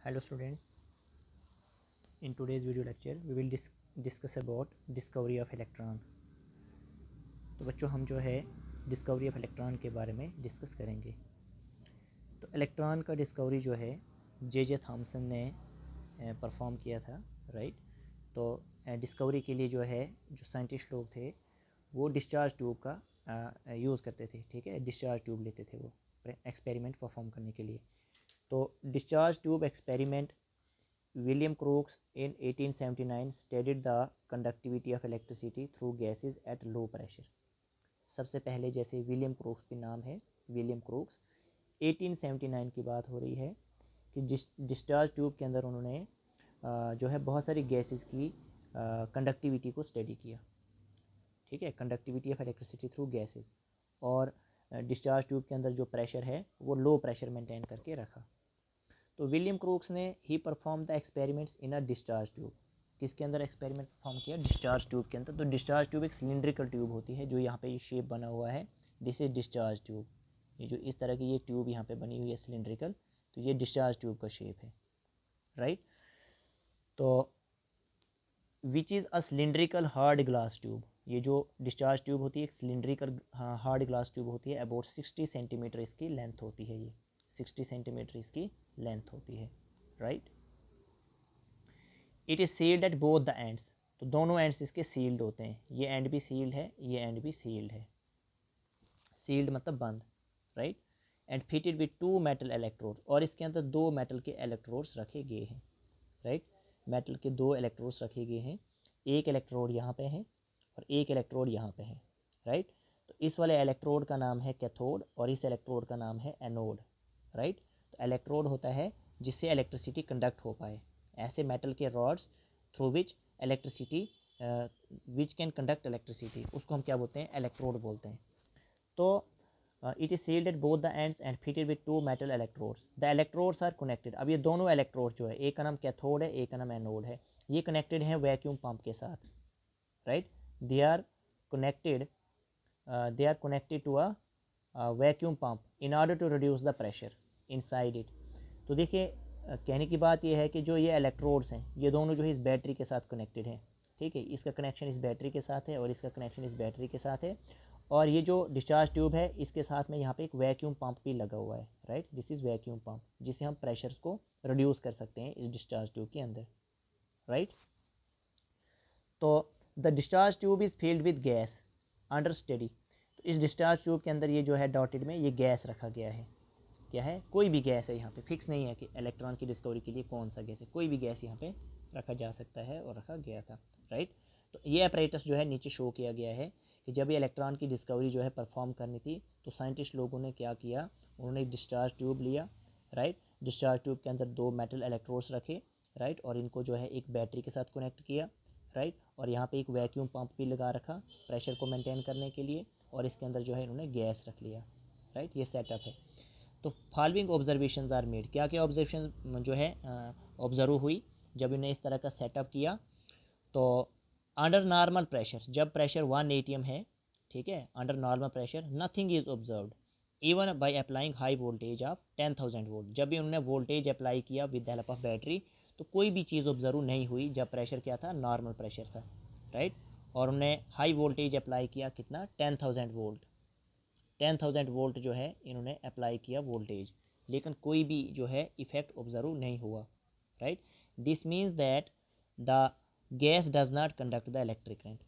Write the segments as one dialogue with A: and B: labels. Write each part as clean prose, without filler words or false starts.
A: Hello students, in today's video lecture we will discuss about discovery of electron। तो बच्चों हम जो है डिस्कवरी ऑफ इलेक्ट्रॉन के बारे में डिस्कस करेंगे। तो इलेक्ट्रॉन का डिस्कवरी जो है जे थॉमसन ने परफॉर्म किया था, राइट। तो डिस्कवरी के लिए जो है जो साइंटिस्ट लोग थे वो डिस्चार्ज ट्यूब का यूज़ करते थे, ठीक है। डिस्चार्ज ट्यूब लेते थे वो एक्सपेरिमेंट परफॉर्म करने के लिए। तो discharge tube experiment William Crookes in 1879 studied the conductivity of electricity through gases at low pressure। सबसे पहले जैसे विलियम क्रूक्स के नाम है, विलियम क्रूक्स 1879 की बात हो रही है कि डिस्चार्ज ट्यूब के अंदर उन्होंने जो है बहुत सारी गैसेस की कंडक्टिविटी को स्टडी किया, ठीक है। Conductivity of electricity through gases, और डिस्चार्ज ट्यूब के अंदर जो प्रेशर है वो लो प्रेशर मेंटेन करके रखा। तो विलियम क्रूक्स ने he perform the experiments in a discharge tube. किसके अंदर एक्सपेरिमेंट परफॉर्म किया? डिस्चार्ज ट्यूब के अंदर। तो डिस्चार्ज ट्यूब एक सिलिंड्रिकल ट्यूब होती है जो यहाँ पे ये शेप बना हुआ है, दिस इज डिस्चार्ज ट्यूब। ये जो इस तरह की ये ट्यूब यहाँ पे बनी हुई है सिलिंड्रिकल, तो ये डिस्चार्ज ट्यूब का शेप है, राइट। तो which is a cylindrical hard glass tube. ये जो डिस्चार्ज ट्यूब होती है एक सिलिंड्रिकल हार्ड ग्लास ट्यूब होती है, अबाउट 60 सेंटीमीटर इसकी लेंथ होती है। ये 60 सेंटीमीटर इसकी लेंथ होती है, right. It is sealed at both the ends. तो दोनों एंड्स इसके सील्ड होते हैं, ये एंड भी सील्ड है, ये एंड भी सील्ड है। सील्ड मतलब बंद, right. And fitted with 2 metal electrodes, और इसके अंदर 2 मेटल के इलेक्ट्रोड्स रखे गए हैं, राइट। मेटल के 2 इलेक्ट्रोड्स रखे गए हैं, एक इलेक्ट्रोड यहाँ पे है और एक इलेक्ट्रोड यहाँ पे है, राइट। तो इस वाले इलेक्ट्रोड का नाम है कैथोड और इस इलेक्ट्रोड का नाम है एनोड, राइट। तो इलेक्ट्रोड होता है जिससे इलेक्ट्रिसिटी कंडक्ट हो पाए, ऐसे मेटल के rods through which electricity which can conduct electricity, उसको हम क्या बोलते हैं? इलेक्ट्रोड बोलते हैं। तो it is sealed at both the ends and fitted with 2 metal electrodes. The electrodes are connected. अब ये दोनों इलेक्ट्रोड जो है, एक का नाम कैथोड है, एक का नाम एनोड है, ये कनेक्टेड हैं वैक्यूम पंप के साथ, right. They are connected to a vacuum pump in order to reduce the pressure inside it. तो देखिए कहने की बात यह है कि जो ये इलेक्ट्रोड्स हैं ये दोनों जो है इस बैटरी के साथ कनेक्टेड हैं, ठीक है। इसका कनेक्शन इस बैटरी के साथ है और इसका कनेक्शन इस बैटरी के साथ है, और ये जो डिस्चार्ज ट्यूब है इसके साथ में यहाँ पे एक वैक्यूम पंप भी लगा हुआ है, right. This is vacuum pump, जिससे हम प्रेशर्स को रिड्यूस कर सकते हैं इस डिस्चार्ज ट्यूब के अंदर, राइट। तो the discharge tube is filled with gas under study. तो इस डिस्चार्ज ट्यूब के अंदर ये जो है डॉटेड में ये गैस रखा गया है। क्या है? कोई भी गैस है, यहाँ पे फिक्स नहीं है कि इलेक्ट्रॉन की डिस्कवरी के लिए कौन सा गैस है, कोई भी गैस यहाँ पे रखा जा सकता है और रखा गया था, राइट। तो ये अपरेटस जो है नीचे शो किया गया है कि जब ये इलेक्ट्रॉन की डिस्कवरी जो है परफॉर्म करनी थी तो साइंटिस्ट लोगों ने क्या किया, उन्होंने डिस्चार्ज ट्यूब लिया, राइट। डिस्चार्ज ट्यूब के अंदर 2 मेटल इलेक्ट्रोड्स रखे, राइट, और इनको जो है एक बैटरी के साथ कनेक्ट किया, राइट। और यहाँ पे एक वैक्यूम पंप भी लगा रखा प्रेशर को मेंटेन करने के लिए, और इसके अंदर जो है इन्होंने गैस रख लिया, राइट। ये सेटअप है। तो फॉलोइंग ऑब्जर्वेशन आर मेड। क्या क्या ऑब्जर्वेशन जो है ऑब्जर्व हुई जब इन्हें इस तरह का सेटअप किया? तो अंडर नॉर्मल प्रेशर, जब प्रेशर 1 atm है, ठीक है, under normal pressure nothing is observed even by applying high voltage of 10,000 volt. जब भी उन्होंने वोल्टेज अप्लाई किया with the help of battery तो कोई भी चीज़ ऑब्जर्व नहीं हुई जब प्रेशर क्या था? नॉर्मल प्रेशर था, राइट। और उन्होंने हाई वोल्टेज अप्लाई किया, कितना? 10,000 वोल्ट। 10,000 वोल्ट जो है इन्होंने अप्लाई किया वोल्टेज, लेकिन कोई भी जो है इफेक्ट ऑब्जर्व नहीं हुआ, right. This means that the gas does not conduct the electric current.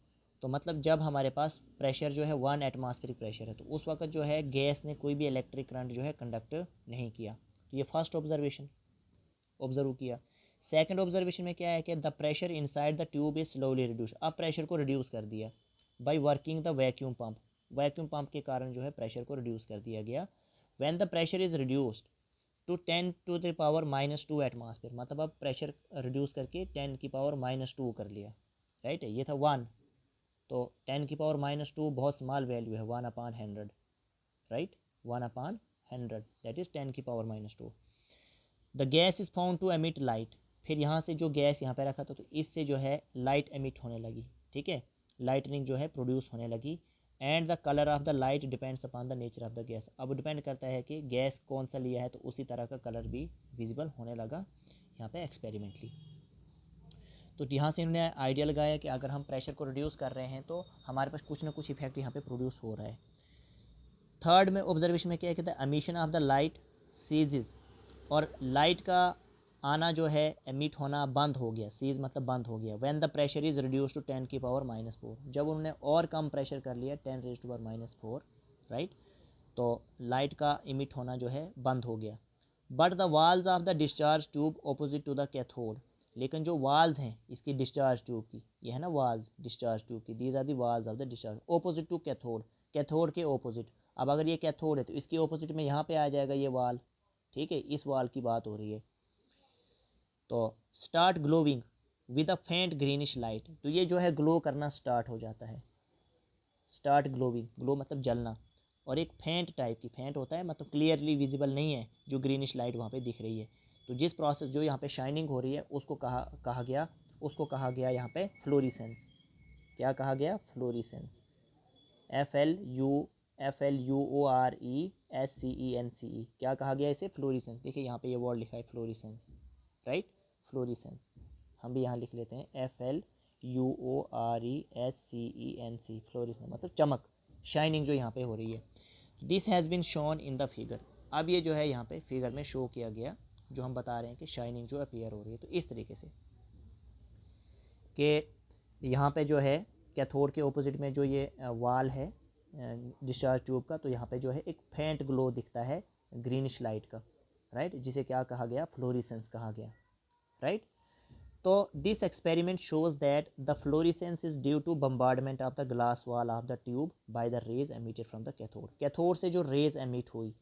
A: तो मतलब जब हमारे पास प्रेशर जो है 1 एटमॉस्फेरिक प्रेशर है तो उस वक्त जो है गैस ने कोई भी इलेक्ट्रिक करंट जो है कंडक्ट नहीं किया। तो ये फर्स्ट ऑब्जर्वेशन ऑब्जर्व किया। सेकंड ऑब्जर्वेशन में क्या है कि the pressure inside the tube is slowly reduce. अब प्रेशर को रिड्यूस कर दिया by working the vacuum pump. Vacuum pump के कारण जो है प्रेशर को रिड्यूस कर दिया गया। When the pressure is reduced to 10 to the power -2 atmosphere, मतलब अब प्रेशर रिड्यूस करके 10 की पावर -2 कर लिया, राइट। ये था 1, तो 10 की पावर -2 बहुत स्मॉल वैल्यू है, 1/100, राइट। 1/100 दैट इज़ 10 की power -2। The gas is found to emit light. फिर यहाँ से जो गैस यहाँ पे रखा था तो इससे जो है लाइट एमिट होने लगी, ठीक है, लाइटनिंग जो है प्रोड्यूस होने लगी। And the colour of the light depends upon the nature of the gas. अब डिपेंड करता है कि गैस कौन सा लिया है तो उसी तरह का कलर भी विजिबल होने लगा। यहाँ पे एक्सपेरिमेंटली। तो यहाँ से इन्होंने आइडिया लगाया कि अगर हम प्रेशर को रिड्यूस कर रहे हैं तो हमारे पास कुछ ना कुछ इफेक्ट यहाँ पे प्रोड्यूस हो रहा है। थर्ड में ऑब्जर्वेशन में क्या कहता है, एमिशन ऑफ द लाइट सीजेज, और लाइट का आना जो है एमिट होना बंद हो गया, सीज मतलब बंद हो गया, when the pressure is reduce to 10⁻⁻⁴, जब उन्होंने और कम प्रेशर कर लिया 10⁻⁻⁴, राइट, तो लाइट का इमिट होना जो है बंद हो गया। But the walls of the discharge tube opposite to the cathode, लेकिन जो वाल्स हैं इसकी डिस्चार्ज ट्यूब की, ये है ना वाल्स डिस्चार्ज ट्यूब की, these are the walls of the discharge opposite to cathode, cathode के ऑपोजिट। अब अगर ये कैथोड है तो इसके ऑपोजिट में यहाँ पे आ जाएगा ये वाल, ठीक है, इस वाल की बात हो रही है। तो स्टार्ट ग्लोविंग विद अ फेंट ग्रीनिश लाइट, तो ये जो है ग्लो करना स्टार्ट हो जाता है, स्टार्ट ग्लोविंग, ग्लो मतलब जलना, और एक फेंट टाइप की, फेंट होता है मतलब क्लियरली विजिबल नहीं है, जो ग्रीनिश लाइट वहाँ पे दिख रही है। तो जिस प्रोसेस जो यहाँ पे शाइनिंग हो रही है उसको कहा गया यहाँ पे फ्लोरिसेंस। क्या कहा गया, फ्लोरिसेंस, FLUORESCENCE, क्या कहा गया इसे, फ्लोरिसेंस। देखिए यहाँ पे ये वर्ड लिखा है फ्लोरिसेंस, राइट, फ्लोरिसेंस, हम भी यहाँ लिख लेते हैं FLUORESCENC, फ्लोरिसेंस मतलब चमक, शाइनिंग जो यहाँ पे हो रही है। This has been shown in the figure, अब ये जो है यहाँ पे फिगर में शो किया गया, जो हम बता रहे हैं कि शाइनिंग जो अपीयर हो रही है। तो इस तरीके से कि यहाँ पे जो है कैथोड के ऑपोजिट में जो ये वाल है डिस्चार्ज ट्यूब का, तो यहाँ पे जो है एक फेंट ग्लो दिखता है ग्रीनिश लाइट का, राइट, जिसे क्या कहा गया, फ्लोरिसेंस कहा गया, राइट। तो this experiment shows that the fluorescence is due to bombardment of the glass wall of the tube by the rays emitted from the cathode, cathode से जो रेज एमिट हुई,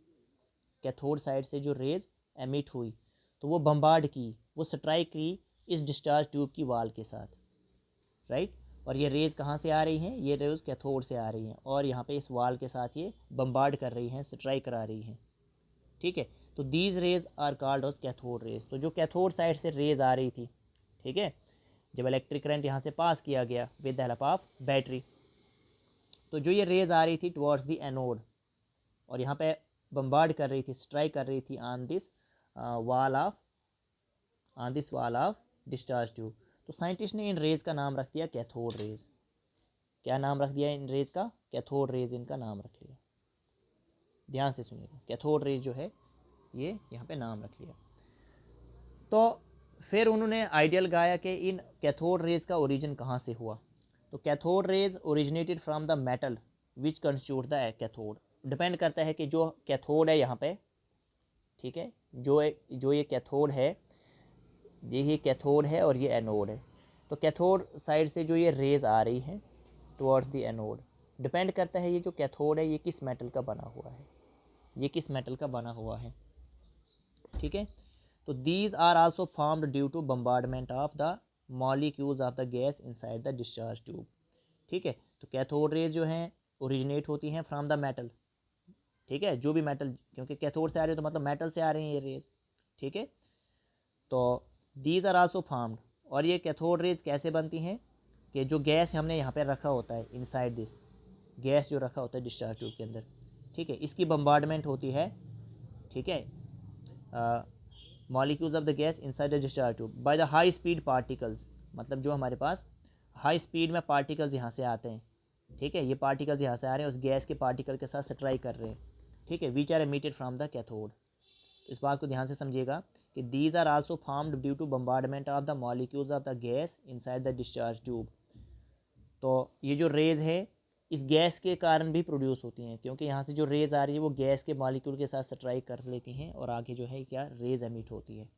A: कैथोड साइड से जो rays emit हुई, तो वो bombard की, वो स्ट्राइक की इस डिस्चार्ज ट्यूब की वाल के साथ, राइट, और ये रेज़ कहाँ से आ रही हैं, ये रेज़ कैथोड से आ रही हैं, और यहाँ पे इस वाल के साथ ये बम्बार्ड कर रही हैं, स्ट्राइक करा रही हैं, ठीक है। तो these rays are called as cathode rays, तो जो कैथोड साइड से रेज आ रही थी, ठीक है, जब इलेक्ट्रिक करंट यहाँ से पास किया गया with the help of battery, तो जो ये रेज आ रही थी टुवर्ड्स द एनोड, और यहाँ पे बम्बार्ड कर रही थी, स्ट्राइक कर रही थी on this wall of discharge tube, तो साइंटिस्ट ने इन रेज़ का नाम रख दिया कैथोड रेज़। क्या नाम रख दिया इन रेज़ का, कैथोड रेज़ इनका नाम रख लिया। ध्यान से सुनिएगा, कैथोड रेज़ जो है ये यहाँ पे नाम रख लिया। तो फिर उन्होंने आइडिया लगाया कि इन कैथोड रेज़ का ओरिजिन कहाँ से हुआ। तो cathode rays originated from the metal which constitute the cathode, depend करता है कि जो कैथोड है यहाँ पे, ठीक है, जो ये कैथोड है, ये कैथोड है और ये एनोड है। तो कैथोड साइड से जो ये रेज़ आ रही हैं टुवर्ड्स द एनोड, डिपेंड करता है ये जो कैथोड है ये किस मेटल का बना हुआ है, ये किस मेटल का बना हुआ है, ठीक है। तो these are also formed due to bombardment of the molecules of the gas inside the discharge tube, ठीक है। तो कैथोड रेज जो हैं ओरिजिनेट होती हैं फ्रॉम द मेटल, ठीक है, जो भी मेटल, क्योंकि कैथोड से आ रही है तो मतलब मेटल से आ रही हैं ये रेज, ठीक है। तो दीज आर आल्सो फॉर्म्ड, और ये कैथोड रेज कैसे बनती हैं कि जो गैस हमने यहाँ पे रखा होता है इनसाइड दिस, गैस जो रखा होता है डिस्चार्ज ट्यूब के अंदर, ठीक है, इसकी बम्बार्डमेंट होती है, ठीक है, molecules of the gas inside the discharge tube by the high speed particles, मतलब जो हमारे पास हाई स्पीड में पार्टिकल्स यहाँ से आते हैं, ठीक है, ये पार्टिकल्स यहाँ से आ रहे हैं उस गैस के पार्टिकल के साथ स्ट्राइक कर रहे हैं, ठीक है, which are emitted from the cathode. तो इस बात को ध्यान से समझिएगा कि these are also formed due to bombardment of the molecules of the gas inside the discharge tube. तो ये जो रेज़ है इस गैस के कारण भी प्रोड्यूस होती हैं, क्योंकि यहाँ से जो रेज़ आ रही है वो गैस के मॉलिक्यूल के साथ स्ट्राइक कर लेती हैं और आगे जो है क्या रेज़ एमिट होती है,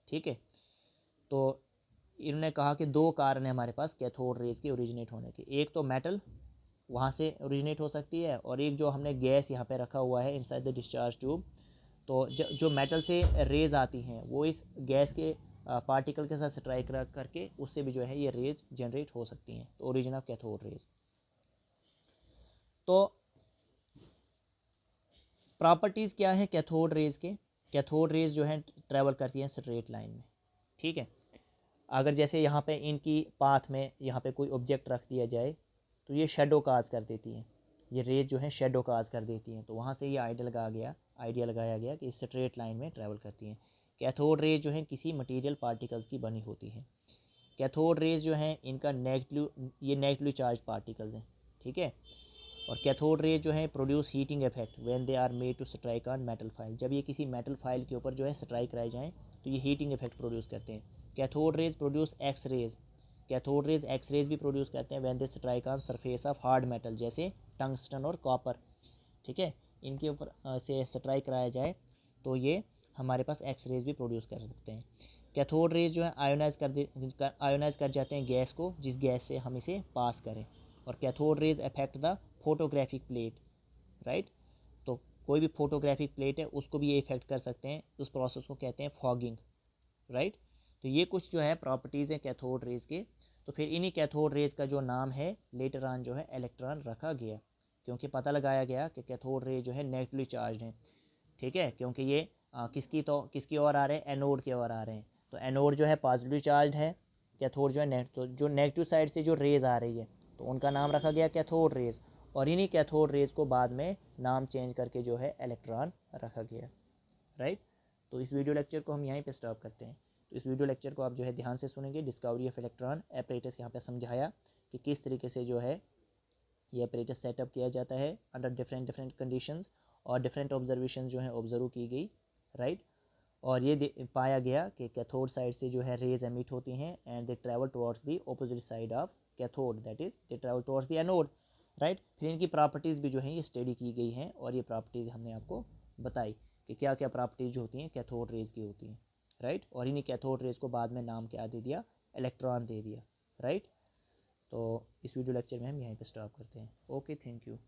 A: ठीक है। तो इन्होंने कहा कि दो कारण है हमारे पास कैथोड रेज़ के ओरिजिनेट होने के, एक तो मेटल वहाँ से ओरिजिनेट हो सकती है, और एक जो हमने गैस यहाँ पे रखा हुआ है इनसाइड द डिस्चार्ज ट्यूब, तो जो मेटल से रेज़ आती हैं वो इस गैस के पार्टिकल के साथ स्ट्राइक करके उससे भी जो है ये रेज़ जनरेट हो सकती हैं, तो ओरिजिन ऑफ कैथोड रेज़। तो प्रॉपर्टीज़ क्या है कैथोड रेज़ के, कैथोड रेज़ जो है ट्रैवल करती हैं स्ट्रेट लाइन में, ठीक है। अगर जैसे यहाँ पे इनकी पाथ में यहाँ पे कोई ऑब्जेक्ट रख दिया जाए तो ये शेडो काज कर देती हैं, ये रेज जो है शेडो काज कर देती हैं, तो वहाँ से ये आइडिया लगाया गया कि स्ट्रेट लाइन में ट्रैवल करती हैं। कैथोड रेज जो है किसी मटेरियल पार्टिकल्स की बनी होती है। कैथोड रेज जो हैं इनका ये नेगेटिवली चार्ज पार्टिकल्स हैं, ठीक है। और कैथोड रेज जो है produce heating effect when they are made to strike on metal file. जब ये किसी मेटल फाइल के ऊपर जो है स्ट्राइक कराए जाएँ तो ये हीटिंग इफेक्ट प्रोड्यूस करते हैं। Cathode rays produce X rays, cathode rays X rays भी प्रोड्यूस करते हैं when they strike on surface of hard metal जैसे टंगस्टन और कॉपर, ठीक है। इनके ऊपर से स्ट्राइक कराया जाए तो ये हमारे पास एक्स रेज भी प्रोड्यूस कर सकते हैं। कैथोड रेज जो है आयोनाइज कर जाते हैं गैस को, जिस गैस से हम इसे पास करें। और cathode rays affect the photographic plate, right. तो कोई भी फोटोग्राफिक प्लेट है उसको भी ये इफेक्ट कर सकते हैं, उस प्रोसेस को कहते हैं फॉगिंग, राइट। तो ये कुछ जो है प्रॉपर्टीज़ हैं कैथोड रेज के। तो फिर इन्हीं कैथोड रेज का जो नाम है लेटर ऑन जो है इलेक्ट्रॉन रखा गया, क्योंकि पता लगाया गया कि कैथोड रेज जो है नेगेटिवली चार्ज हैं, ठीक है। क्योंकि ये किसकी ओर आ रहे हैं, एनोड की ओर आ रहे हैं। तो एनोड जो है पॉजिटिव चार्ज है, कैथोड जो है तो जो नेगेटिव साइड से जो रेज आ रही है तो उनका नाम रखा गया कैथोड रेज। और इन्हीं कैथोड रेज को बाद में नाम चेंज करके जो है इलेक्ट्रॉन रखा गया, राइट। तो इस वीडियो लेक्चर को हम यहीं पे स्टॉप करते हैं। तो इस वीडियो लेक्चर को आप जो है ध्यान से सुनेंगे। डिस्कवरी ऑफ इलेक्ट्रॉन एपरेटस यहाँ पे समझाया कि किस तरीके से जो है ये एपरेटस सेटअप किया जाता है अंडर डिफरेंट डिफरेंट कंडीशंस, और डिफरेंट ऑब्जर्वेशन जो है ऑब्जर्व की गई, राइट। और ये पाया गया कि कैथोड साइड से जो है रेज एमिट होती हैं and they travel towards the opposite side of cathode, that is they travel towards the anode, right. फिर इनकी प्रॉपर्टीज़ भी जो हैं ये स्टडी की गई हैं, और ये प्रॉपर्टीज़ हमने आपको बताई कि क्या क्या प्रॉपर्टीज़ जो होती हैं कैथोड रेज की होती हैं, राइट। और इन्हीं कैथोड रेज को बाद में नाम क्या दे दिया, इलेक्ट्रॉन दे दिया, राइट। तो इस वीडियो लेक्चर में हम यहीं पे स्टॉप करते हैं। Okay, thank you.